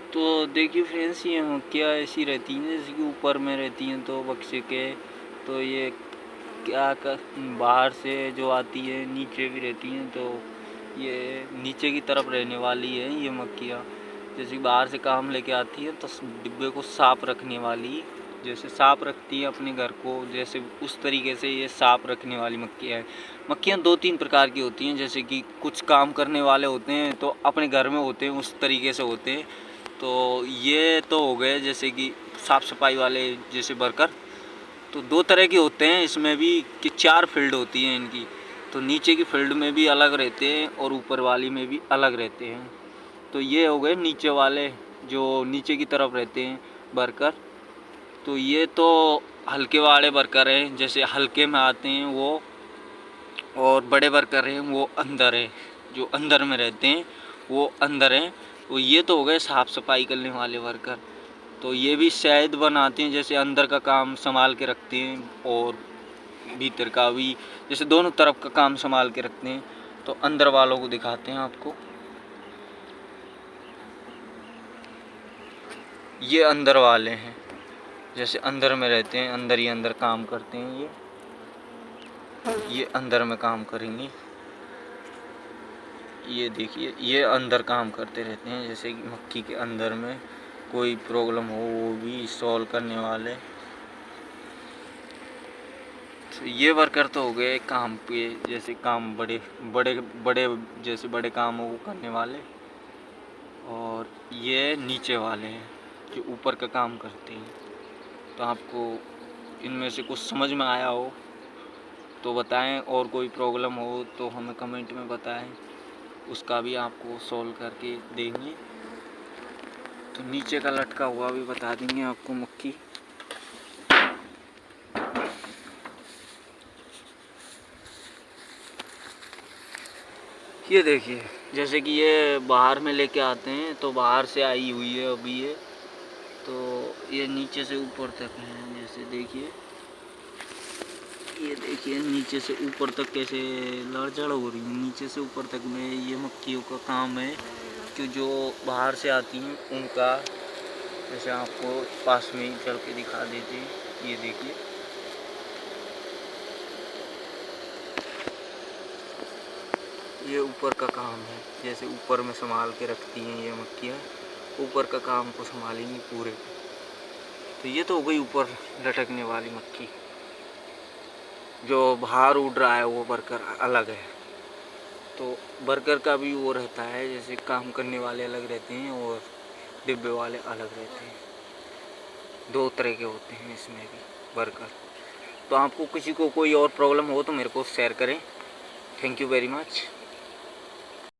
तो देखिए फ्रेंड्स, ये क्या ऐसी रहती हैं जैसे कि ऊपर में रहती हैं तो बक्से के, तो ये क्या कर बाहर से जो आती है नीचे भी रहती हैं, तो ये नीचे की तरफ रहने वाली है ये मक्खियाँ। जैसे कि बाहर से काम लेके आती है तो डिब्बे को साफ रखने वाली, जैसे साफ रखती है अपने घर को, जैसे उस तरीके से ये साफ रखने वाली मक्खियाँ है। मक्खियाँ 2-3 प्रकार की होती हैं, जैसे कि कुछ काम करने वाले होते हैं तो अपने घर में होते हैं, उस तरीके से होते हैं। तो ये तो हो गए जैसे कि साफ़ सफाई वाले जैसे वर्कर। तो 2 तरह के होते हैं इसमें भी कि 4 फील्ड होती हैं इनकी। तो नीचे की फील्ड में भी अलग रहते हैं और ऊपर वाली में भी अलग रहते हैं। तो ये हो गए नीचे वाले, जो नीचे की तरफ रहते हैं वर्कर। तो ये तो हल्के वाले वर्कर हैं, जैसे हल्के में आते हैं वो, और बड़े वर्कर हैं वो अंदर है, जो अंदर में रहते हैं वो अंदर हैं। तो ये तो हो गए साफ़ सफाई करने वाले वर्कर। तो ये भी शहद बनाते हैं, जैसे अंदर का काम संभाल के रखते हैं और भीतर का भी, जैसे दोनों तरफ का काम संभाल के रखते हैं। तो अंदर वालों को दिखाते हैं आपको, ये अंदर वाले हैं, जैसे अंदर में रहते हैं, अंदर ही अंदर काम करते हैं। ये अंदर में काम करेंगे। ये देखिए ये अंदर काम करते रहते हैं, जैसे कि मक्खी के अंदर में कोई प्रॉब्लम हो वो भी सॉल्व करने वाले। तो ये वर्कर तो हो गए काम पे, जैसे काम बड़े बड़े बड़े जैसे बड़े कामों को करने वाले। और ये नीचे वाले हैं जो ऊपर का काम करते हैं। तो आपको इनमें से कुछ समझ में आया हो तो बताएं, और कोई प्रॉब्लम हो तो हमें कमेंट में बताएं, उसका भी आपको सॉल्व करके देंगे। तो नीचे का लटका हुआ भी बता देंगे आपको मक्खी। ये देखिए जैसे कि ये बाहर में लेके आते हैं, तो बाहर से आई हुई है अभी ये। तो ये नीचे से ऊपर तक है, जैसे देखिए, ये देखिए नीचे से ऊपर तक कैसे लड़झड़ हो रही है। नीचे से ऊपर तक में ये मक्खियों का काम है कि जो बाहर से आती हैं उनका, जैसे आपको पास में ही चल के दिखा देते हैं। ये देखिए ये ऊपर का काम है, जैसे ऊपर में संभाल के रखती हैं ये मक्खियाँ, ऊपर का काम को संभालेंगी पूरे। तो ये तो हो गई ऊपर लटकने वाली मक्खी। जो बाहर उड़ रहा है वो वर्कर अलग है। तो वर्कर का भी वो रहता है, जैसे काम करने वाले अलग रहते हैं और डिब्बे वाले अलग रहते हैं। 2 तरह के होते हैं इसमें भी वर्कर। तो आपको किसी को कोई और प्रॉब्लम हो तो मेरे को शेयर करें। Thank you very much.